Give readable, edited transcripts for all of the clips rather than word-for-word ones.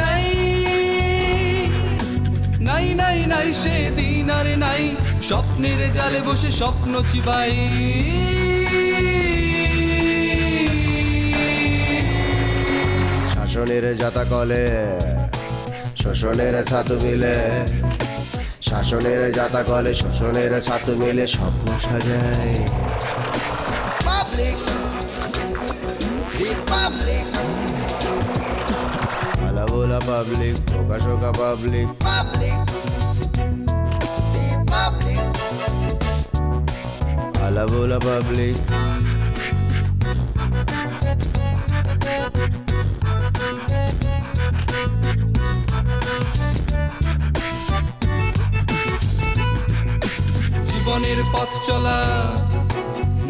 নাই নাই নাই নাই সেদিন আর নাই, স্বপ্নের জালে বসে স্বপ্ন চিবাই। শাসনের জাতা কলে শোষণের ছাতু মিলে, শাসনের জাতা কলে শোষণের ছাতু মিলে স্বপ্ন সাজায়। আলাবোলা পাবলিক, প্রকাশকা পাবলিক, আলাবোলা পাবলিক। জীবনের পথ চলা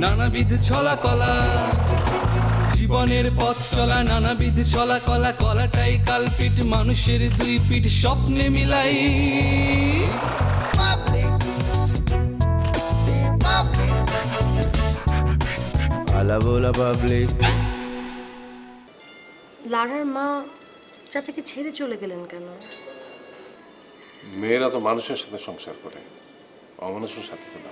নানাবিধ ছলা কলা, জীবনের পথ চলা নানাবিধ ছলা কলা, কলাটাই কালপিট মানুষের দুই পিঠ স্বপ্নে মিলাই। আলাবোলা পাবলিক। লারার মা চাচাকে ছেড়ে চলে গেলেন কেন? মেয়েরা তো মানুষের সাথে সংসার করে, অমানুষের সাথে তো না।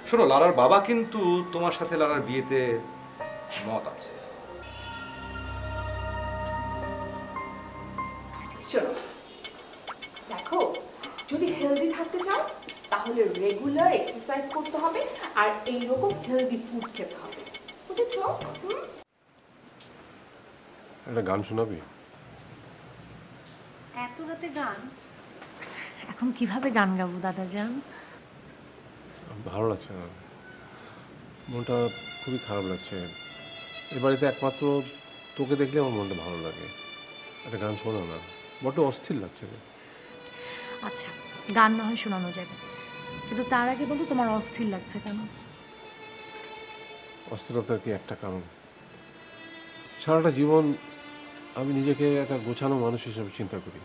শোনো, লারার বাবা কিন্তু তোমার সাথে লারার বিয়েতে মত আছে। শোনো, দেখো, যদি হেলদি থাকতে চাও তাহলে রেগুলার এক্সারসাইজ করতে হবে আর এইরকম হেলদি ফুড খেতে হবে, বুঝেছো? একটা গান শোনাবি? এত রাতে গান? এখন কিভাবে গান গাবো দাদাজান? ভালো লাগছে না, মনটা খুবই খারাপ লাগছে। এ বাড়িতে একমাত্র তোকে দেখলে আমার মনটা ভালো লাগে। একটা গান শোনা না, বড্ড অস্থির লাগছে। আচ্ছা, গান না হয় শোনানো যাবে, কিন্তু তার আগে বলো তোমার অস্থির লাগছে কেন? অস্থিরতার কি একটা কারণ? সারাটা জীবন আমি নিজেকে একটা গোছানো মানুষ হিসেবে চিন্তা করি।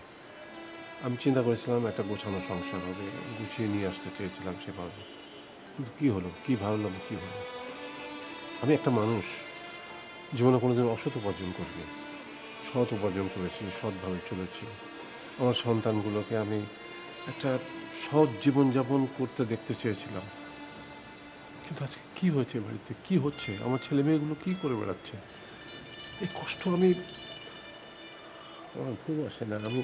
আমি চিন্তা করেছিলাম একটা গোছানো সংসার হবে, গুছিয়ে নিয়ে আসতে চেয়েছিলাম সেভাবে, কিন্তু কী হলো, কী ভালো লাগলো, কী হলো? আমি একটা মানুষ, জীবনে কোনোদিন অসৎ উপার্জন করিনি, সৎ উপার্জন করেছি, সৎভাবে চলেছি। আমার সন্তানগুলোকে আমি একটা সৎ জীবনযাপন করতে দেখতে চেয়েছিলাম, কিন্তু আজকে কী হয়েছে বাড়িতে, কী হচ্ছে? আমার ছেলে মেয়েগুলো কী করে বেড়াচ্ছে? এই কষ্ট আমি, আমার খুব আসে না, আমি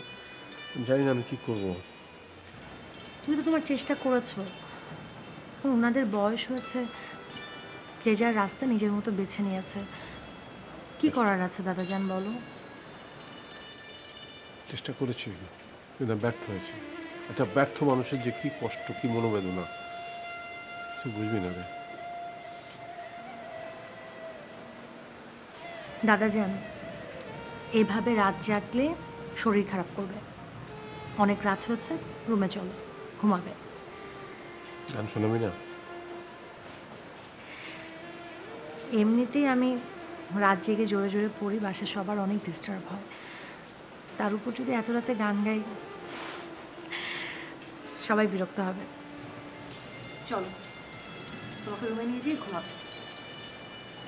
জানি না আমি কী করবো। তুমি তো তোমার চেষ্টা করেছো, ওনাদের বয়স হয়েছে, যে যার রাস্তা নিজের মতো বেছে নিয়েছে। কি করার আছে দাদাজান বলো? চেষ্টা করেছি কিন্তু ব্যর্থ হয়েছে। একটা ব্যর্থ মানুষের যে কি কষ্ট, কি মনোবেদনা, তুই বুঝবি না রে। দাদাজান, এভাবে রাত জাগলে শরীর খারাপ করবে। অনেক রাত হয়েছে, রুমে চলো, ঘুমাবে। গান শোনাবি না? এমনিতেই আমি রাত জেগে জোরে জোরে পড়ি, বাসা সবার অনেক ডিস্টার্ব হয়, তার উপর যদি এত রাতে গান গাই সবাই বিরক্ত হবে। চলো, তোমাকে রুমে নিয়ে যেয়ে ঘুমাবে।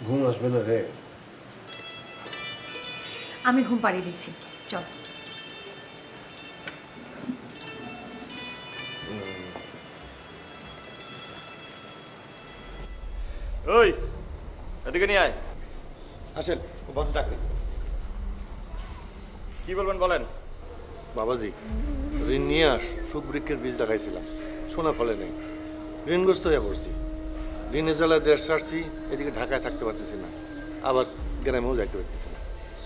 ঘুম আসবে না রে? আমি ঘুম পাড়িয়ে দিচ্ছি, চলো। ওই এদিকে নিয়ে আয়। আসেন, বস ডাকলে। কি বলবেন বলেন। বাবাজি, ঋণ নিয়ে সুখ বৃক্ষের বীজ লাগাইছিলাম, সোনা ফলে নেই, ঋণগ্রস্ত হয়ে পড়ছি। ঋণের জ্বালায় দেশ ছাড়ছি, এদিকে ঢাকায় থাকতে পারতেছি না, আবার গ্রামেও যাইতে পারতেছি না।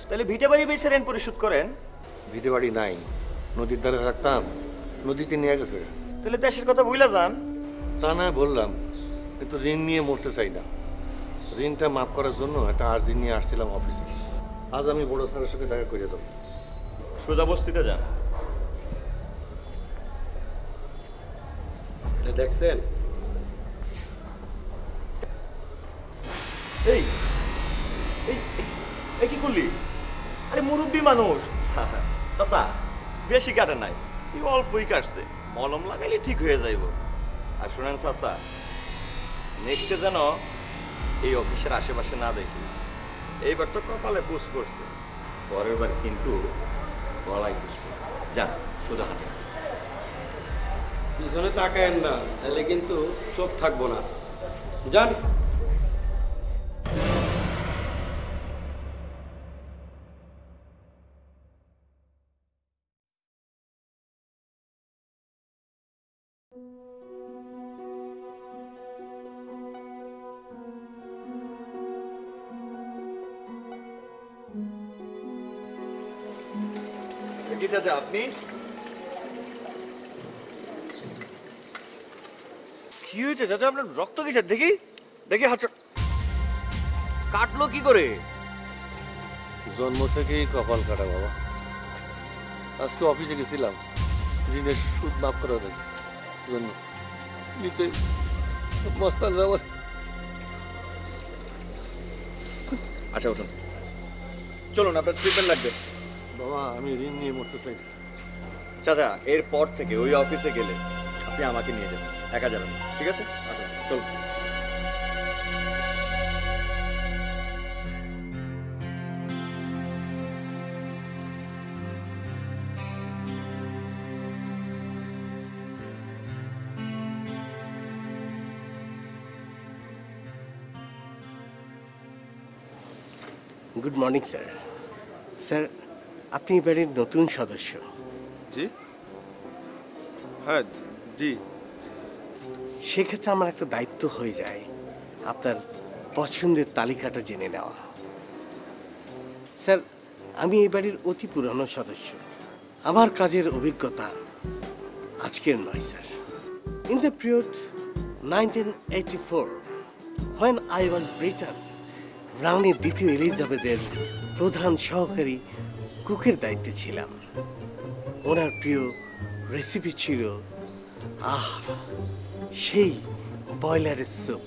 তাহলে ভিটে বাড়ি বেশি ঋণ পরিশোধ করেন। ভিটে বাড়ি নাই, নদীর ধারে থাকতাম, নদীতে নিয়ে গেছে। তাহলে দেশের কথা ভুলে যান। তা না বললাম, কিন্তু ঋণ নিয়ে মরতে চাই না। ঋণটা মাফ করার জন্য একটা আর্জি নিয়ে আসছিলাম অফিসে। আজ আমি বড় স্যারের সঙ্গে দেখা করে যাব। সোজা বস্তিতে যান। এটা দেখছেন? এই এই কি করলি? আরে মুরব্বী মানুষ, চাচা বেশি কাটে নাই, এই অল্পই কাটছে, মলম লাগাইলে ঠিক হয়ে যাইব। আর শোনেন চাচা, নেক্সটে যেন এই অফিসের আশেপাশে না দেখি। এইবার তো কপালে পুষ করছে, পরের বার কিন্তু গলায় বুঝবে। যান সোজা হাঁটেন। পিছনে তাকায়েন না, তাহলে কিন্তু চোখ থাকবো না। যান। কি চাচা আপনি? কি হয়েছে চাচা? আপনার রক্ত কিসের? দেখি দেখি হাত কাটলো কি করে? জন্ম থেকেই কপাল কাটা বাবা। আজকে অফিসে গেছিলাম ঋণের সুদ মাফ করার জন্য, নিচে মস্তান যাওয়ার। আচ্ছা উঠুন, চলুন, আপনার ট্রিটমেন্ট লাগবে। বাবা আমি ঋণ নিয়ে মরতে চাই না। চাচা এরপর থেকে ওই অফিসে গেলে আপনি আমাকে নিয়ে যাবেন, একা যাবেন না, ঠিক আছে? আসুন চলুন। Good morning sir. স্যার আপনি এবারের নতুন সদস্য। জি হ্যাঁ জি। সেক্ষেত্রে আমার একটা দায়িত্ব হয়ে যায় আপনার পছন্দের তালিকাটা জেনে নেওয়া। স্যার আমি এই বাড়ির অতি পুরনো সদস্য। আমার কাজের অভিজ্ঞতা আজকের নয় sir. In the period 1984 when I was Britain, রানী দ্বিতীয় এলিজাবেথের প্রধান সহকারী কুকের দায়িত্বে ছিলাম। ওনার প্রিয় রেসিপি ছিল সেই বয়লারের স্যুপ।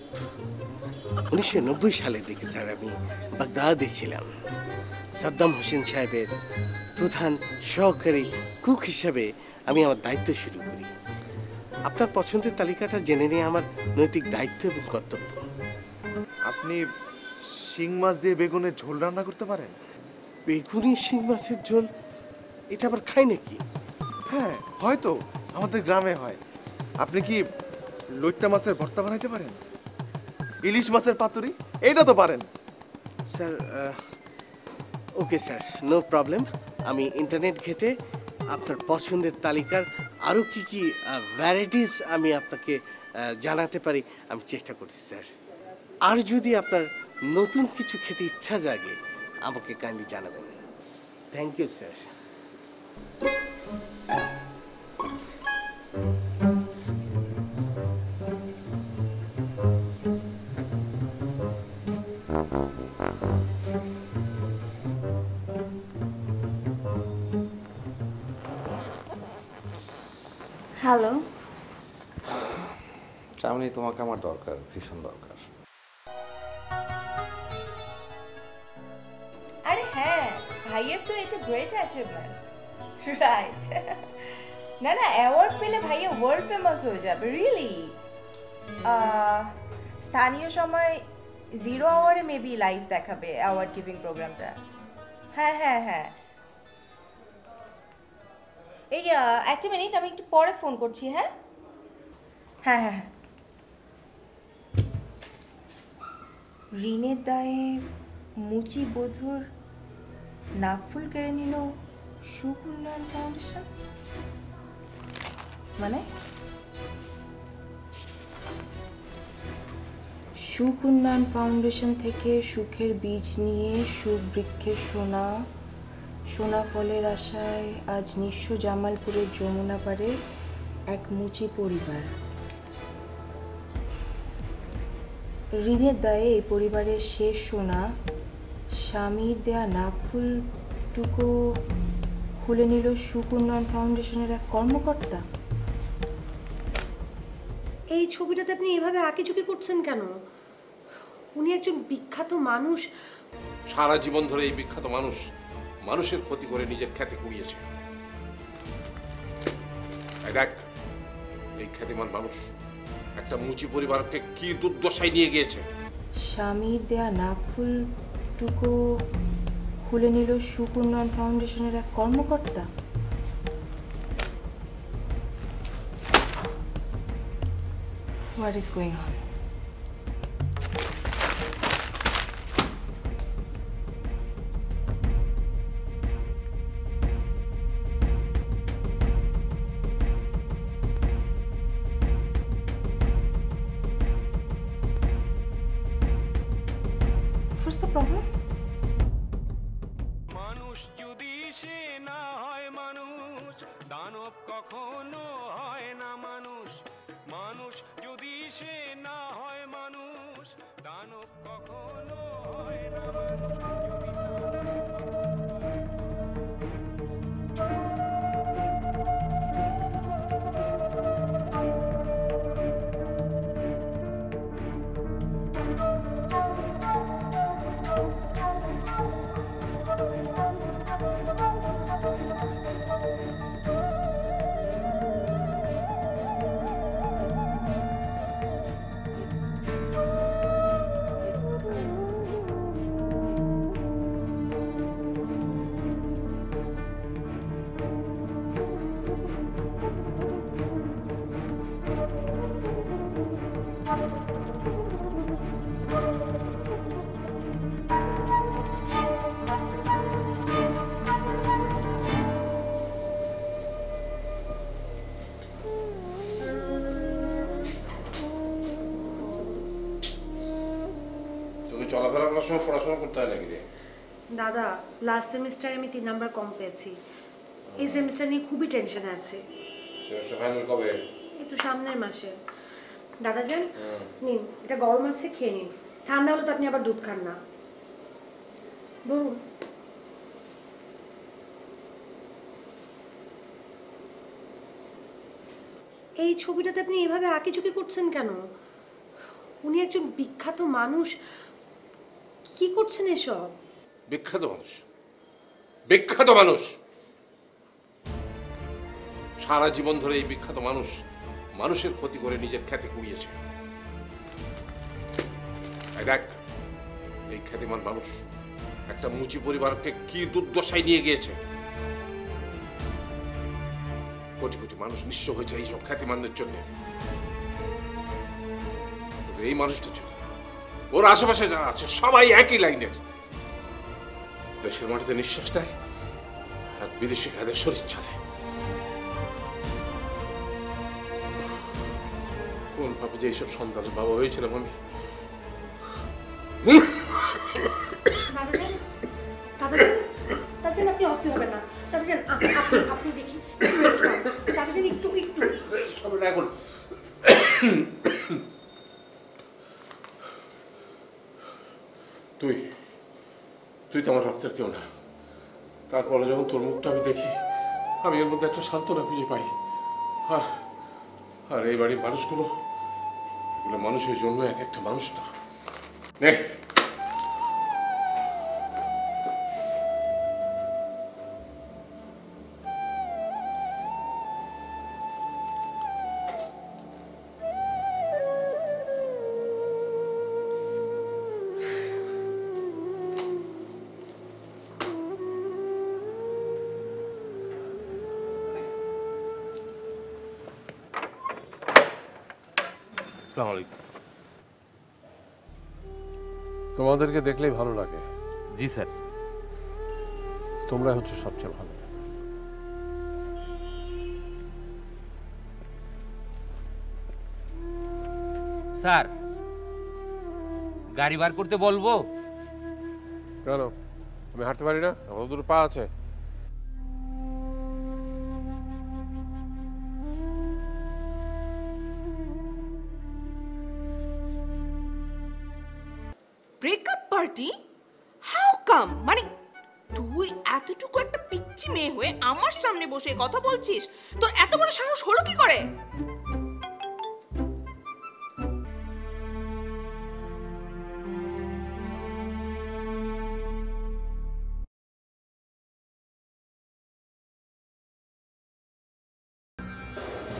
1990 সালে দেখি স্যার আমি বাগদাদে ছিলাম। সাদ্দাম হোসেন সাহেবের প্রধান সহকারী কুক হিসাবে আমি আমার দায়িত্ব শুরু করি। আপনার পছন্দের তালিকাটা জেনে নিয়ে আমার নৈতিক দায়িত্ব এবং কর্তব্য। আপনি শিং মাছ দিয়ে বেগুনের ঝোল রান্না করতে পারেন? বেগুনি শিং মাছের ঝোল? এটা আবার খাই নাকি? হ্যাঁ হয়তো, আমাদের গ্রামে হয়। আপনি কি লইট্টা মাছের ভর্তা বানাইতে পারেন? ইলিশ মাছের পাতুরি এইটা তো পারেন। Sir okay sir, no problem. আমি ইন্টারনেট ঘেটে আপনার পছন্দের তালিকার আরও কি কি ভ্যারাইটিস আমি আপনাকে জানাতে পারি আমি চেষ্টা করছি স্যার। আর যদি আপনার নতুন কিছু খেতে ইচ্ছা জাগে আমাকে কাইন্ডলি জানাবেন। Thank you sir. হ্যালো। চাউনি তোমাকে আমার দরকার, ভীষণ দরকার। আরে হ্যাঁ, ভাইয়ের তো এটা গ্রেট অ্যাচিভমেন্ট, রাইট? না না, অ্যাওয়ার্ড পেলে ভাইয়া ওয়ার্ল্ড ফেমাস হয়ে যাবে, রিয়েলি। স্থানীয় সময় 0 আওয়ারে মেবি লাইভ দেখাবে অ্যাওয়ার্ড গিভিং প্রোগ্রামটা। হ্যাঁ হ্যাঁ হ্যাঁ, এই একটা মিনিট, আমি একটু পরে ফোন করছি। হ্যাঁ হ্যাঁ হ্যাঁ হ্যাঁ। ঋণের দায়ে মুচি বধুর নাকফুল কেড়ে নিল সুখ উন্নয়ন ফাউন্ডেশন, মানে সুখ উন্নয়ন ফাউন্ডেশন থেকে সুখের বীজ নিয়ে সুখ বৃক্ষের সোনা, সোনা ফলের আশায় আজ নিঃস্ব জামালপুরের যমুনা পাড়ে এক মুচি পরিবার। ঋণের দায়ে এই পরিবারের শেষ সোনা স্বামীর দেয়া নাকফুলটুকু খুলে নিল সুখ উন্নয়ন ফাউন্ডেশনের এক কর্মকর্তা। এই ছবিটাতে আপনি এভাবে আঁকিঝুঁকি করছেন কেন? উনি একজন বিখ্যাত মানুষ। সারা জীবন ধরে এই বিখ্যাত মানুষ মানুষের ক্ষতি করে নিজের খ্যাতি কুড়িয়েছে। দেখ, এই খ্যাতিমান মানুষ একটা মুচি পরিবারকে কি দুর্দশায় নিয়ে গিয়েছে। স্বামীর দেয়া নাকফুলটুকু খুলে নিল সুখ উন্নয়ন ফাউন্ডেশনের এক কর্মকর্তা। What is going on? What's the problem? মানুষ যদি সে না হয় মানুষ, দানব কখনো হয় না মানুষ। মানুষ যদি সে না হয় মানুষ, দানব কখনো হয় না চলাফেরা করার সময় পড়াশোনা করতে হয় নাকি রে? দাদা, লাস্ট সেমিস্টারে আমি 3 নাম্বার কম পেয়েছি। এই সেমিস্টার নিয়ে খুবই টেনশন আছে। সেমিস্টার ফাইনাল কবে? এই তো সামনের মাসে। দাদা যান, নিন, এটা গরম আছে, খেয়ে নিন। ঠান্ডা হলে তো আপনি আবার দুধ খান না। বলুন। এই ছবিটাতে আপনি এভাবে আঁকিঝুঁকি করছেন কেন? উনি একজন বিখ্যাত মানুষ, কি করছেন এসব? বিখ্যাত মানুষ, বিখ্যাত মানুষ, সারা জীবন ধরে এই বিখ্যাত মানুষ মানুষের ক্ষতি করে নিজের খ্যাতি কুড়িয়েছে। দেখ, এই খ্যাতিমান মানুষ একটা মুচি পরিবারকে কি দুর্দশায় নিয়ে গিয়েছে। কোটি কোটি মানুষ নিঃস্ব হয়েছে এইসব খ্যাতিমানদের জন্য। এই মানুষটার জন্য ওর আশেপাশে যারা আছে সবাই একই লাইনের। দেশের মাটিতে নিঃশ্বাস নেয় আর বিদেশি খাদের শরীর চালায়। কোন ভাবে যে এইসব সন্তানের বাবা হয়েছিলাম আমি। দাদাজান, আপনি অস্থির হবেন না। দাদাজান, আপনি দেখি একটু রেস্ট করুন। দাদাজান, একটু রেস্ট করুন এখন। তুই তো আমার রক্তের কেউ না। তারপরে যখন তোর মুখটা আমি দেখি, আমি এর মধ্যে একটা সান্ত্বনা খুঁজে পাই। আর এই বাড়ির মানুষগুলো, এগুলো মানুষের জন্য এক একটা মানুষ না। তোমাদেরকে দেখলেই ভালো লাগে। জি স্যার। তোমরা হচ্ছে সবচেয়ে ভালো। স্যার, গাড়ি বার করতে বলবো? কেন, আমি হাঁটতে পারি না? আমার দুটো পা আছে। Breakup party? How come? মানে তুই এতটুকু একটা পিচ্চি মেয়ে হয়ে আমার সামনে বসে কথা বলছিস? তোর এত বড় সাহস হলো কি করে?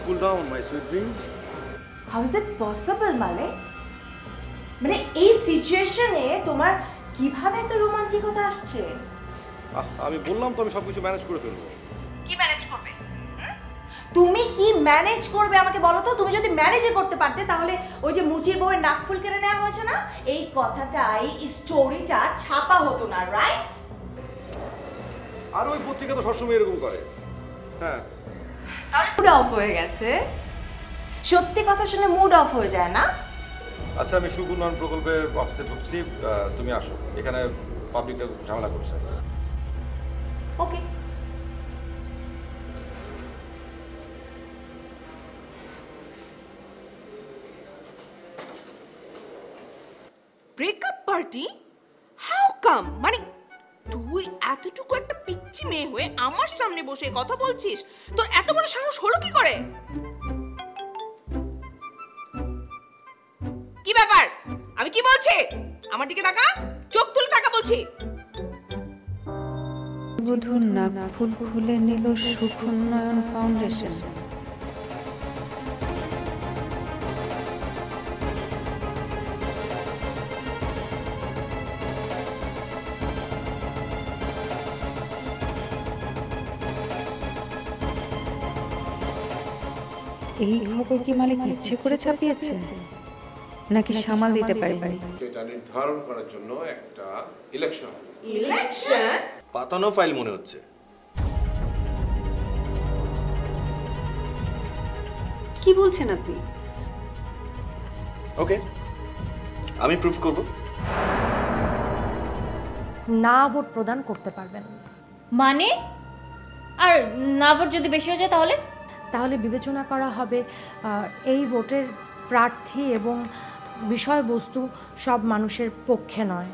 Cool down, my sweet dream. How is it possible, Male? মানে এই সিচুয়েশনে তোমার কিভাবে এত রোমান্টিকতা আসছে? আমি বললাম তো আমি সবকিছু ম্যানেজ করে ফেলবো। কি ম্যানেজ করবে? তুমি কি ম্যানেজ করবে আমাকে বলো তো। তুমি যদি ম্যানেজই করতে পারতে তাহলে ওই যে মুচির বউয়ের নাকফুল কেড়ে নেওয়া হয়েছে না, এই কথাটাই স্টোরিটা ছাপা হতো না, রাইট? আর ওই পত্রিকা তো সবসময় এরকম করে। হ্যাঁ, তাহলে মুড অফ হয়ে গেছে। সত্যি কথা শুনে মুড অফ হয়ে যায় না? আচ্ছা আমি সুগুণন প্রকল্পের অফিসে ঢুকছি, তুমি আসো। এখানে পাবলিকটা ঝামেলা করছে। Okay. Breakup party? How come? মানে তুই এতটুকু একটা পিচ্চি মেয়ে হয়ে আমার সামনে বসে কথা বলছিস, তোর এত বড় সাহস হলো কি করে? কি ব্যাপার? আমি কি বলছি? আমার দিকে তাকা, চোখ তুলে তাকা বলছি। বধূর নাকফুল খুলে নিল সুখ উন্নয়ন ফাউন্ডেশন। এই খবর কি মালিক ইচ্ছে করে ছাপিয়েছে নাকি সামাল দিতে পারেনি? সেটা নির্ধারণ করার জন্য একটা ইলেকশন। ইলেকশন? পাতানো ফাইল মনে হচ্ছে। কি বলছেন আপনি? ওকে, আমি প্রুফ করব। না ভোট প্রদান করতে পারবেন। মানে? আর না ভোট যদি বেশি হয়ে যায় তাহলে? তাহলে বিবেচনা করা হবে এই ভোটের প্রার্থী এবং বিষয়বস্তু সব মানুষের পক্ষে নয়।